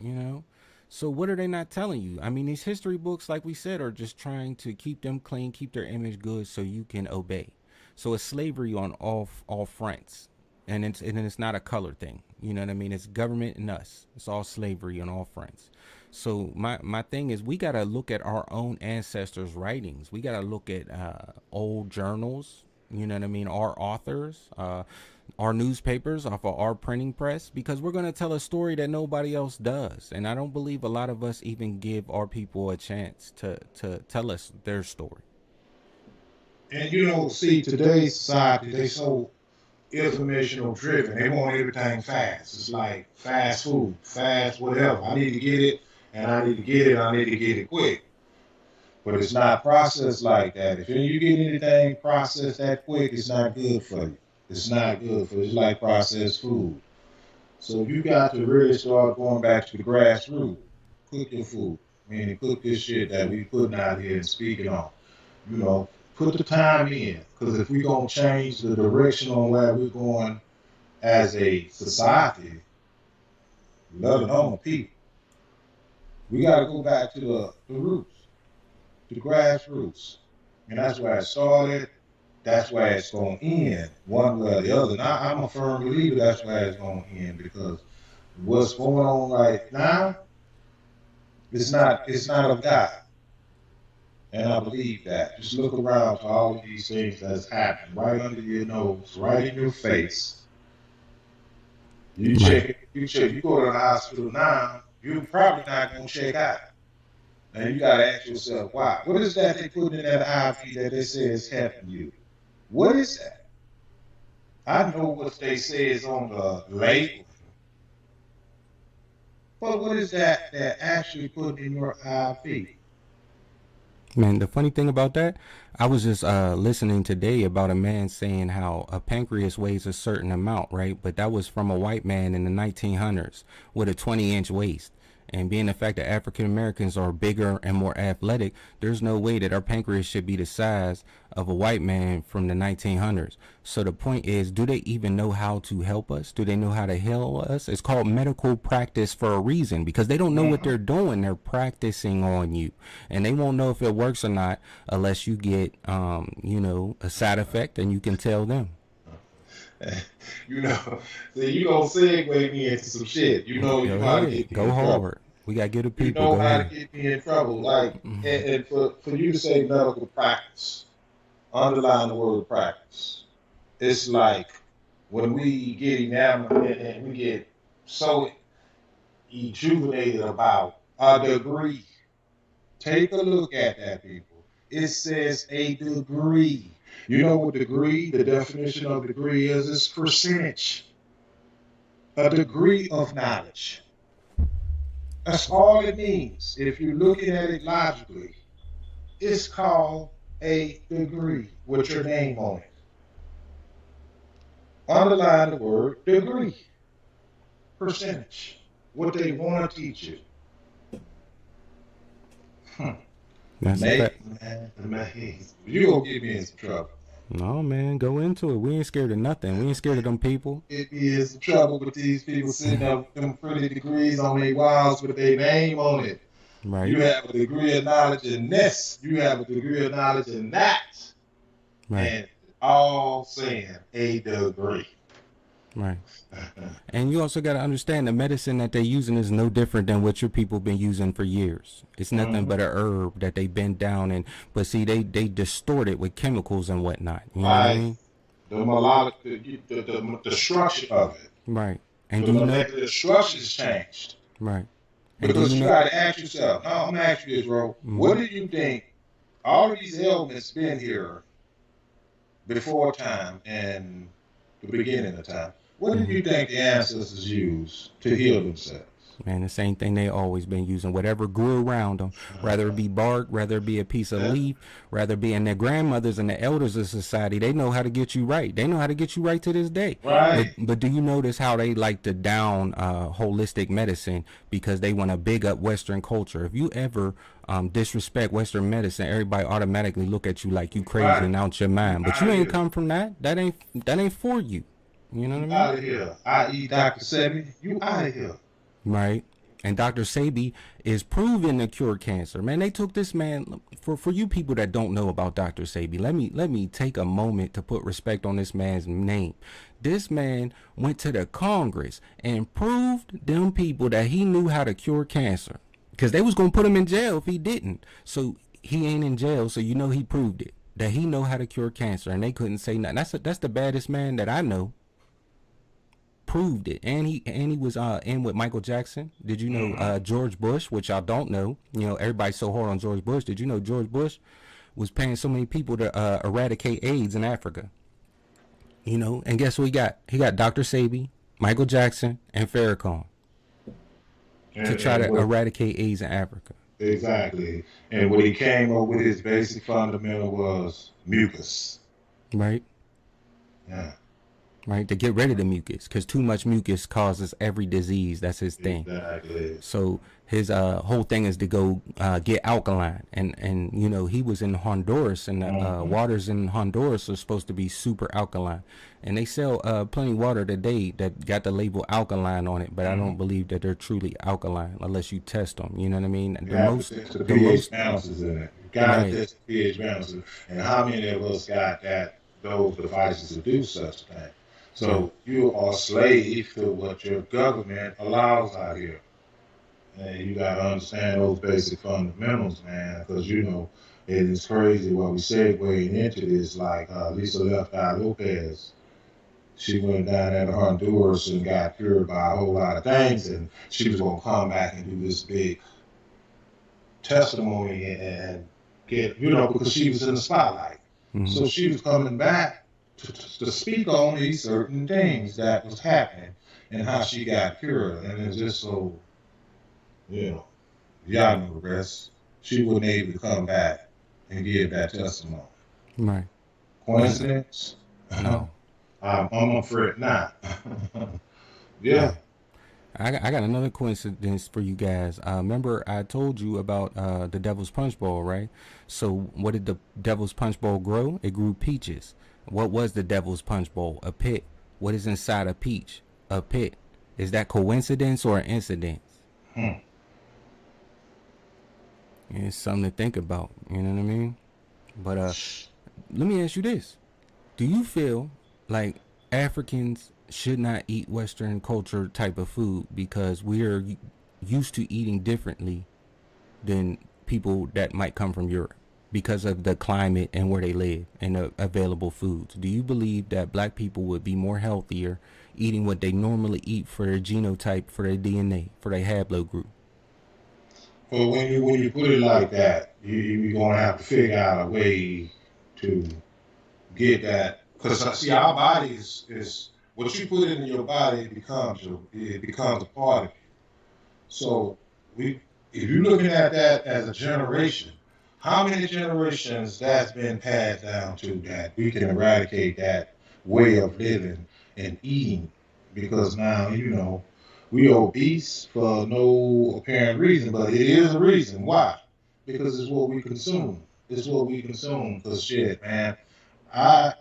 you know? So what are they not telling you? I mean, these history books, like we said, are just trying to keep them clean, keep their image good so you can obey. So it's slavery on all fronts. And it's not a color thing. You know what I mean? It's government and us. It's all slavery on all fronts. So my thing is we gotta look at our own ancestors' writings. We gotta look at old journals. You know what I mean? Our authors, our newspapers off of our printing press, because we're gonna tell a story that nobody else does. And I don't believe a lot of us even give our people a chance to tell us their story. And see, today's society, they so informational driven. They want everything fast. It's like fast food, fast whatever. I need to get it, and I need to get it. I need to get it quick. But it's not processed like that. If you get anything processed that quick, it's not good for you. It's not good for you. It's like processed food. So you got to really start going back to the grassroots. Cook your food. Meaning cook this shit that we putting out here and speaking on. You know, put the time in. Because if we're going to change the direction on where we're going as a society, let alone the people, we got to go back to the roots. the grassroots. And that's where it started. That's where it's going to end, one way or the other. And I'm a firm believer that's where it's going to end, because what's going on right now, it's not of God. And I believe that. Just look around to all of these things that's happening right under your nose, right in your face. You go to the hospital now, you're probably not going to check out. And you got to ask yourself, why? What is that they put in that IV that they say is helping you? What is that? I know what they say is on the label, but what is that they're actually putting in your IV? Man, the funny thing about that, I was just listening today about a man saying how a pancreas weighs a certain amount, right? But that was from a white man in the 1900s with a 20-inch waist. And being the fact that African Americans are bigger and more athletic, there's no way that our pancreas should be the size of a white man from the 1900s. So the point is, do they even know how to help us? Do they know how to heal us? It's called medical practice for a reason, because they don't know what they're doing. They're practicing on you, and they won't know if it works or not unless you get, a side effect, and you can tell them. You know, so you don't segue me into some shit. You know, you how to get me go in hard. trouble. We gotta get the people. You know how to get me in trouble. Like, and for you to say medical practice, underline the word practice. It's like when we get enamored and we get so rejuvenated about a degree. Take a look at that, people. It says a degree. You know what degree, the definition of degree is? It's percentage. A degree of knowledge. That's all it means. If you're looking at it logically, it's called a degree with your name on it. Underline the word degree. Percentage. What they want to teach you. That's man, you gonna get me in some trouble. No, man, go into it. We ain't scared of nothing. We ain't scared of them people. It is trouble with these people sitting up with them pretty degrees on their walls with their name on it. Right. You have a degree of knowledge in this. You have a degree of knowledge in that. Right. And all saying a degree. Right. And you also got to understand the medicine that they're using is no different than what your people been using for years. It's nothing but a herb that they bend down and, but see, they distort it with chemicals and whatnot. You know what I mean? The structure of it. Right. And the molecular structure's changed. Right. And because you got to ask yourself, no, I'm going to ask you this, bro. What do you think all of these ailments been here before time and the beginning of time? What do you think the ancestors used to heal themselves? Man, the same thing they always been using. Whatever grew around them, rather it be bark, rather it be a piece of leaf, rather be in their grandmothers and the elders of society. They know how to get you right. They know how to get you right to this day. Right. But do you notice how they like to down holistic medicine because they want to big up Western culture? If you ever disrespect Western medicine, everybody automatically look at you like you crazy and out your mind. But you ain't come from that. That ain't for you. You know what I mean? Out of here. I.e. Dr. Sebi, you out of here. Right. And Dr. Sebi is proven to cure cancer. Man, they took this man, for you people that don't know about Dr. Sebi, let me take a moment to put respect on this man's name. This man went to the Congress and proved them people that he knew how to cure cancer. Because they was going to put him in jail if he didn't. So he ain't in jail, so you know he proved it. That he know how to cure cancer, and they couldn't say nothing. That's the baddest man that I know. Proved it. And he was in with Michael Jackson. Did you know George Bush, which y'all don't know? You know, everybody's so hard on George Bush. Did you know George Bush was paying so many people to eradicate AIDS in Africa? You know, and guess what he got? He got Dr. Sebi, Michael Jackson, and Farrakhan to try to eradicate AIDS in Africa. Exactly. And what he came up with, his basic fundamental was mucus. Right. Yeah. Right, to get rid of the mucus, because too much mucus causes every disease. That's his thing. Exactly. So his whole thing is to go get alkaline, and you know, he was in Honduras, and the waters in Honduras are supposed to be super alkaline, and they sell plenty of water today that got the label alkaline on it, but I don't believe that they're truly alkaline unless you test them. You know what I mean? The most ounces in it. Gotta Right. test the pH balance. And how many of us got those devices to do such a thing? Right. So you are a slave to what your government allows out here. And you gotta understand those basic fundamentals, man, because it is crazy what we segueing into this. Like Lisa Left Eye Lopez, she went down there to Honduras and got cured by a whole lot of things, and she was gonna come back and do this big testimony and get, because she was in the spotlight. Mhm. So she was coming back to speak on these certain things that was happening and how she got cured. And it's just so, y'all know the rest. She wasn't able to come back and give that testimony. Right. Coincidence? No. I'm afraid not. Yeah. I got another coincidence for you guys. Remember I told you about the Devil's Punch Bowl, right? So what did the Devil's Punch Bowl grow? It grew peaches. What was the Devil's Punch Bowl? A pit. What is inside a peach? A pit. Is that coincidence or an incident? It's something to think about. You know what I mean? But let me ask you this. Do you feel like Africans should not eat Western culture type of food because we are used to eating differently than people that might come from Europe because of the climate and where they live and the available foods? Do you believe that black people would be more healthier eating what they normally eat for their genotype, for their DNA, for their haplogroup? Well, when you put it like that, you're gonna have to figure out a way to get that, because see, our body is what you put in your body, it becomes a part of you. So if you're looking at that as a generation, how many generations that's been passed down to that we can eradicate that way of living and eating? Because now we obese for no apparent reason, but it is a reason why. Because it's what we consume. It's what we consume. Because shit, man, I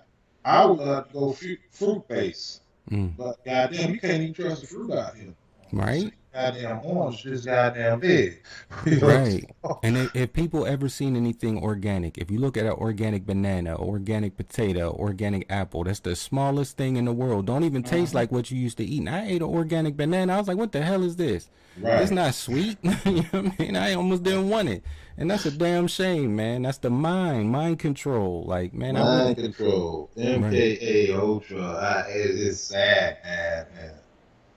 would love to go fruit based, but goddamn, you can't even trust the fruit out here. Right? Goddamn orange, just goddamn big. Right. And if people ever seen anything organic, if you look at an organic banana, organic potato, organic apple, that's the smallest thing in the world. Don't even taste like what you used to eat. And I ate an organic banana. I was like, what the hell is this? Right. It's not sweet. You know what I mean? I almost didn't want it. And that's a damn shame, man. That's the mind control. Like, man, Mind control. MKA Ultra. It's sad, man.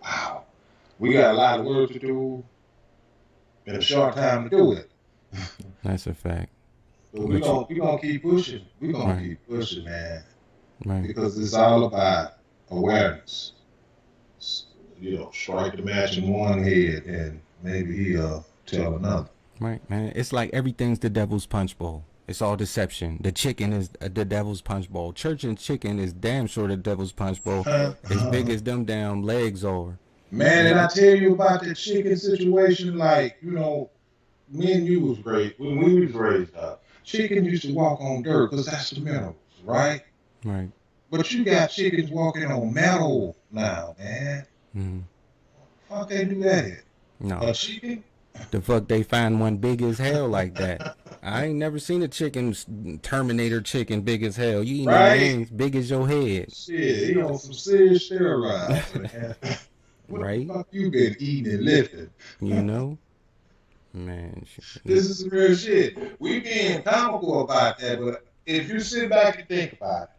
Wow. We got a lot of work to do in a short time to do it. That's a fact. But we gonna keep pushing. We gonna keep pushing, man. Right. Because it's all about awareness. Strike the match in one head and maybe he'll tell another. Right, man. It's like everything's the Devil's Punch Bowl. It's all deception. The chicken is the Devil's Punch Bowl. Church and chicken is damn sure the Devil's Punch Bowl. As big as them damn legs are. Man, did I tell you about the chicken situation? Like, me and you was raised, when we was raised up, chicken used to walk on dirt because that's the minerals, right? Right. But you got chickens walking on metal now, man. Mm-hmm. Fuck they do that here? No. A chicken? The fuck they find one big as hell like that? I ain't never seen a chicken, Terminator chicken big as hell. You eat wings big as your head. Shit, he on some serious steroids, man. What the fuck you been eating and lifting? Man, this is some real shit. We being comical about that, but if you sit back and think about it,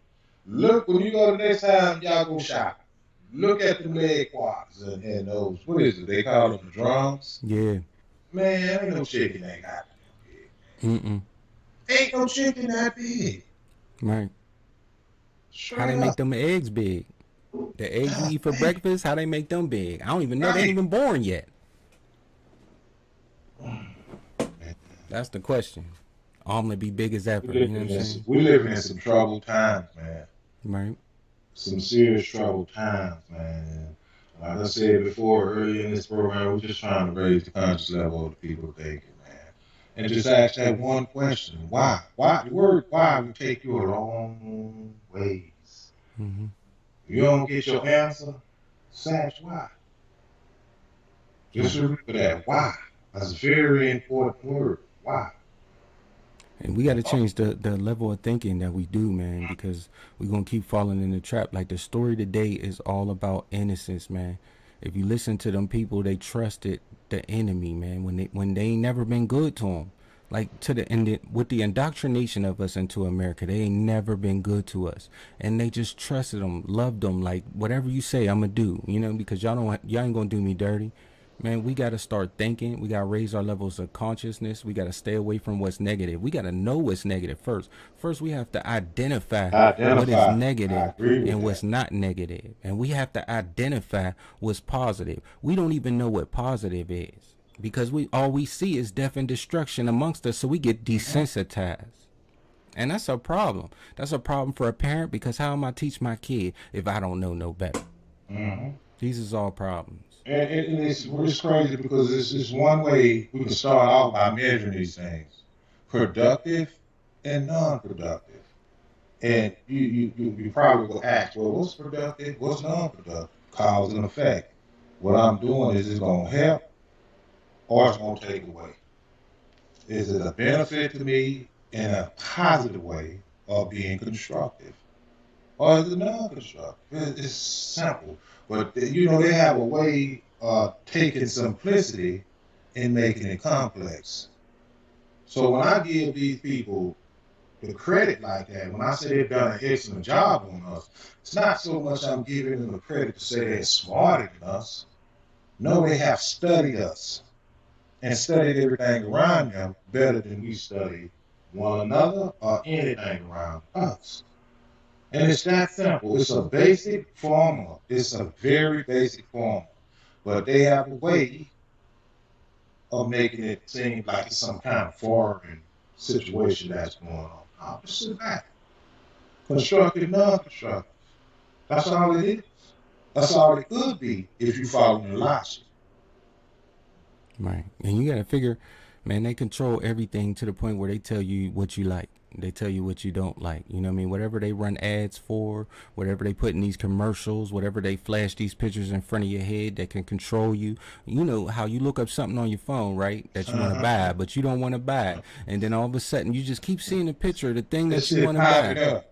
look, when you go the next time y'all go shopping, look at the leg quads and those, what is it? They call them drums? Yeah. Man, ain't no chicken ain't got that big. Ain't no chicken that big. Right. How they make them eggs big? The eggs you eat for breakfast, how they make them big? I don't even know. They ain't even born yet. That's the question. Omelet be big as ever. You know what I'm saying? We living in some troubled times, man. Right. Some serious troubled times, man. Like I said before, earlier in this program, we're just trying to raise the conscious level of the people thinking, man. And just ask that one question. Why? Why? The word why will take you a long ways. Mm-hmm. You don't get your answer, search why. Just remember that. Why? That's a very important word. Why? And we got to change the level of thinking that we do, man, because we're going to keep falling in the trap. Like the story today is all about innocence, man. If you listen to them people, they trusted the enemy, man, when they ain't never been good to them. Like to the end, with the indoctrination of us into America, they ain't never been good to us, and they just trusted them, loved them. Like whatever you say, I'ma do, because y'all ain't gonna do me dirty. Man, we got to start thinking. We got to raise our levels of consciousness. We got to stay away from what's negative. We got to know what's negative first. First, we have to identify what is I negative agree with and what's that. not negative. And we have to identify what's positive. We don't even know what positive is because all we see is death and destruction amongst us. So we get desensitized. And that's a problem. That's a problem for a parent because how am I teach my kid if I don't know no better? These is all problems. And it's crazy because it's one way we can start off by measuring these things, productive and non-productive. And you probably will ask, well, what's productive? What's non-productive? Cause and effect. What I'm doing is it going to help or it's going to take away? Is it a benefit to me in a positive way or being constructive? Or is it non-constructive? It's simple. But, they have a way of taking simplicity and making it complex. So when I give these people the credit like that, when I say they've done an excellent job on us, it's not so much I'm giving them the credit to say they're smarter than us. No, they have studied us and studied everything around them better than we study one another or anything around us. And it's that simple. It's a basic formula. It's a very basic formula. But they have a way of making it seem like it's some kind of foreign situation that's going on. No, just sit back. Constructive, non-constructive. That's all it is. That's all it could be if you follow the logic. Right. And you got to figure, man, they control everything to the point where they tell you what you like. They tell you what you don't like. You know what I mean? Whatever they run ads for, whatever they put in these commercials, whatever they flash these pictures in front of your head that can control you. You know how you look up something on your phone, right? That you want to buy, but you don't want to buy it. And then all of a sudden you just keep seeing the picture of the thing that you want to buy.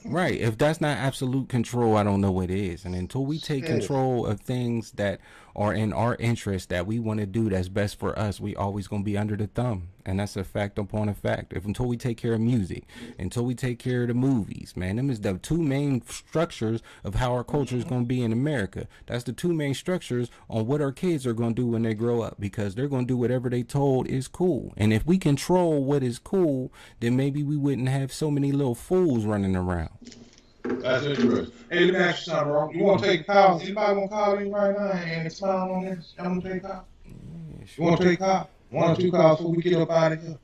Right. If that's not absolute control, I don't know what is. And until we take control of things that are in our interest that we want to do that's best for us, we always going to be under the thumb. And that's a fact upon a fact. Until we take care of music, until we take care of the movies, man, them is the two main structures of how our culture is going to be in America. That's the two main structures on what our kids are going to do when they grow up, because they're going to do whatever they told is cool. And if we control what is cool, then maybe we wouldn't have so many little fools running around. That's interesting. Hey, let me ask you something, bro. You want to take a call? Anybody want to call in right now and expound on this? Y'all want to take a call? Yeah, You want to take a call? 1 or 2 calls before we get up out of here?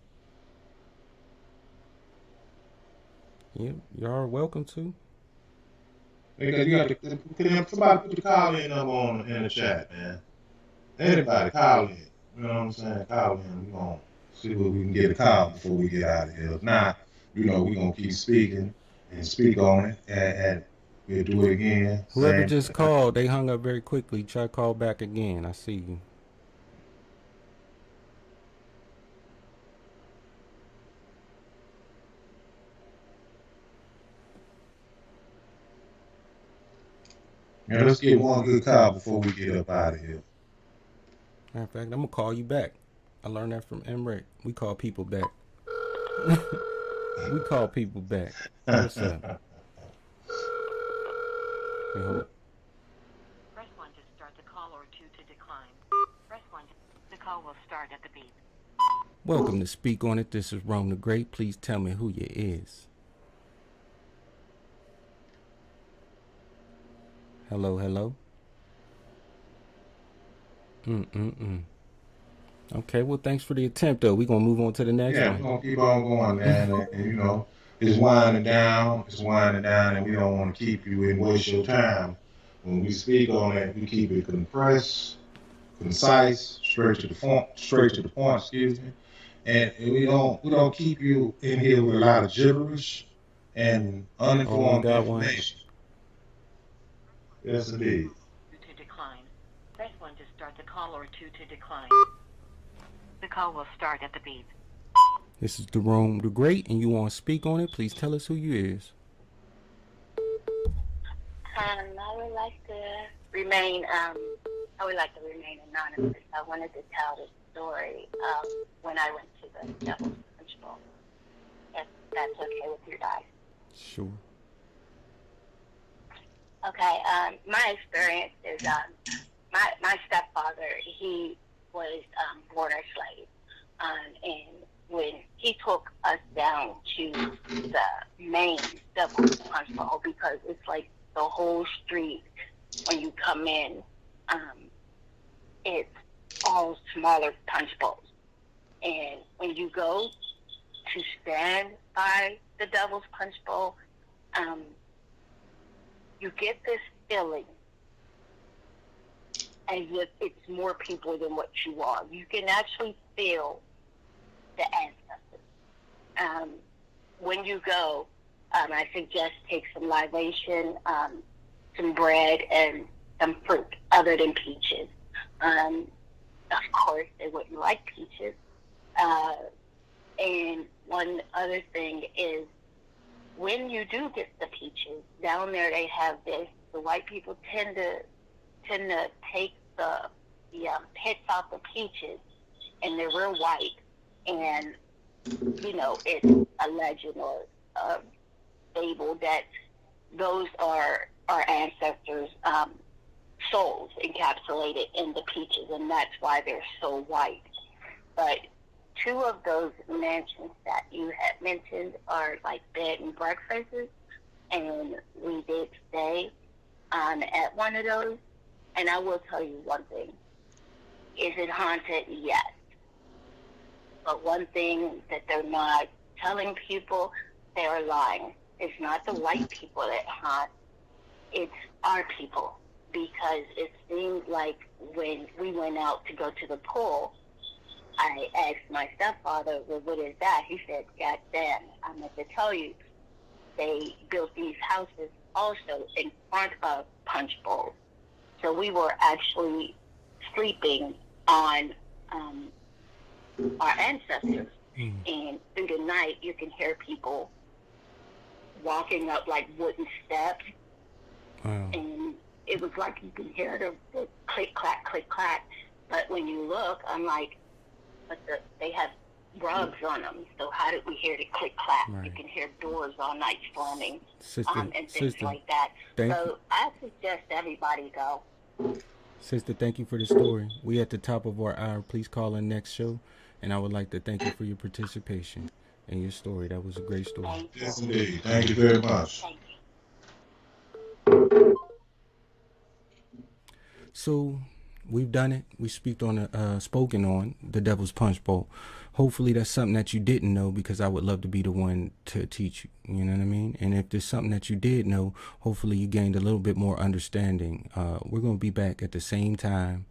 Yeah, y'all are welcome to. Because you have to, somebody put the call in number in the chat, man. Anybody call in. You know what I'm saying? Call in. We're going to see what we can get a call before we get out of here. If not, we're going to keep speaking and speak on it, and we'll do it again. Whoever just called, they hung up very quickly. Try to call back again. I see you. Yeah, let's get one good call before we get up out of here. Matter of fact, I'm gonna call you back. I learned that from Emmerich. We call people back. We call people back. What's up? Hey, hold up. Press 1 to start the call or 2 to decline. Press 1. The call will start at the beep. Welcome to Speak On It. This is Rome the Great. Please tell me who you is. Hello, hello. Okay, well, thanks for the attempt, though. We're going to move on to the next Yeah, one. we're going to keep on going, man. And, it's winding down. And we don't want to keep you and waste your time. When we speak on it, we keep it compressed, concise, straight to the point, excuse me. And we don't keep you in here with a lot of gibberish and uninformed information. Yes, indeed. 2 to decline. Press 1 to start the call or 2 to decline. The call will start at the beep. This is Jerome the Great, and you want to speak on it. Please tell us who you is. I would like to remain. I would like to remain anonymous. I wanted to tell the story of when I went to the Devil's Punchbowl. If that's okay with you guys. Sure. Okay. My experience is my stepfather. He was born a slave, and when he took us down to the main Devil's Punchbowl, because it's like the whole street when you come in, it's all smaller punch bowls. And when you go to stand by the Devil's Punch Bowl, you get this feeling as if it's more people than what you are. You can actually feel the ancestors. When you go, I suggest take some libation, some bread, and some fruit other than peaches. Of course, they wouldn't like peaches. And one other thing is, when you do get the peaches, down there they have this. The white people tend to take the pits off the peaches, and they're real white. And it's a legend or a fable that those are our ancestors' souls encapsulated in the peaches, and that's why they're so white. But two of those mansions that you had mentioned are like bed and breakfasts, and we did stay at one of those. And I will tell you one thing: is it haunted? Yes. But one thing that they're not telling people, they're lying. It's not the white people that haunt, it's our people. Because it seemed like when we went out to go to the pool, I asked my stepfather, well, what is that? He said, God damn, I meant to tell you, they built these houses also in front of punch bowls. So we were actually sleeping on our ancestors. And through the night, you can hear people walking up like wooden steps. Wow. And it was like you can hear the click, clack. But when you look, I'm like, but they have rugs on them. So how did we hear the click, clack? Right. You can hear doors all night slamming and things Sister, like that. thank So you. I suggest everybody go. Sister, thank you for the story. We at the top of our hour. Please call in next show. And I would like to thank you for your participation and your story. That was a great story. Thank you. Yes, indeed. Thank you very much. Thank you. So we've done it. We spoken on the Devil's Punch Bowl. Hopefully that's something that you didn't know, because I would love to be the one to teach you. You know what I mean? And if there's something that you did know, hopefully you gained a little bit more understanding. We're going to be back at the same time,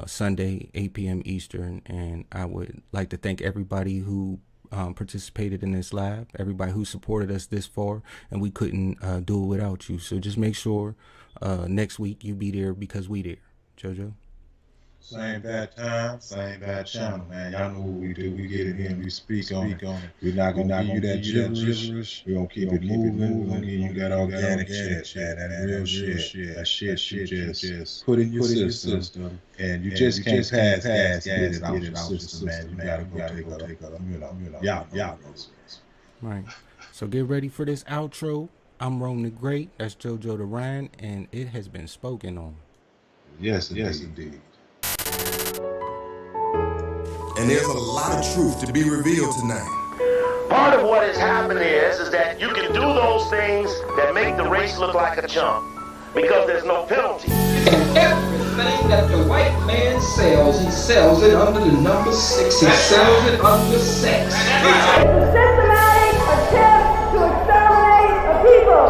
Sunday, 8 p.m. Eastern. And I would like to thank everybody who participated in this live, everybody who supported us this far, and we couldn't do it without you. So just make sure next week you be there, because we there. JoJo? Same bad time, same bad channel, man. Y'all know what we do. We get it in, we speak on it. We're not gonna give you that gibberish. We're gonna keep it moving. We're gonna give you that organic shit, that real shit. That shit you just put in your system, and you just can't pass gas, get it out your system, man. You gotta go take a, y'all. Right. So get ready for this outro. I'm Rome the Great. That's JoJo the Ryan, and it has been spoken on. Yes, indeed. And there's a lot of truth to be revealed tonight. Part of what has happened is that you can do those things that make the race look like a jump because there's no penalty. And everything that the white man sells, he sells it under the number 6. He sells it under sex. It's a systematic attempt to exterminate a people.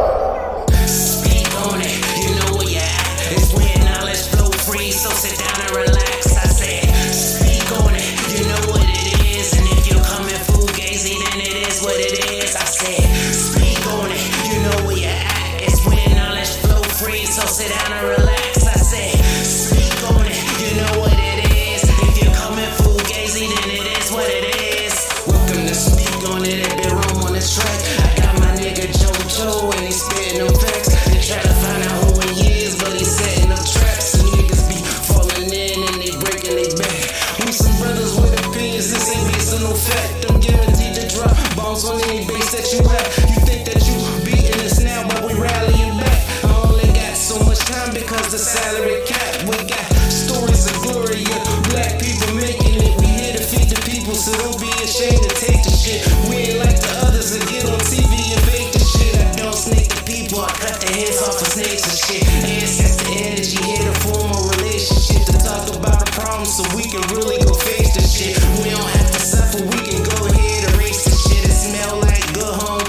Speak on it, you know where you're at. It's where knowledge flow free, so sit down and relax. I said, speak on it, you know what it is. And if you're coming fugazi, then it is what it is. I said, speak on it, you know where you're at. It's where knowledge flow free, so sit down and relax. I said, speak on it, you know what it is. If you're coming fugazi, then it is what it is. Welcome to where you think that you beating us now, but we rally you back. I only got so much time because the salary cap. We got stories of glory of black people making it. We here to feed the people, so don't be ashamed to take the shit. We ain't like the others that get on TV and fake the shit. I don't snake the people, I cut their heads off for snakes and shit. Ancestor energy here to form a relationship to talk about a problem so we can really go fix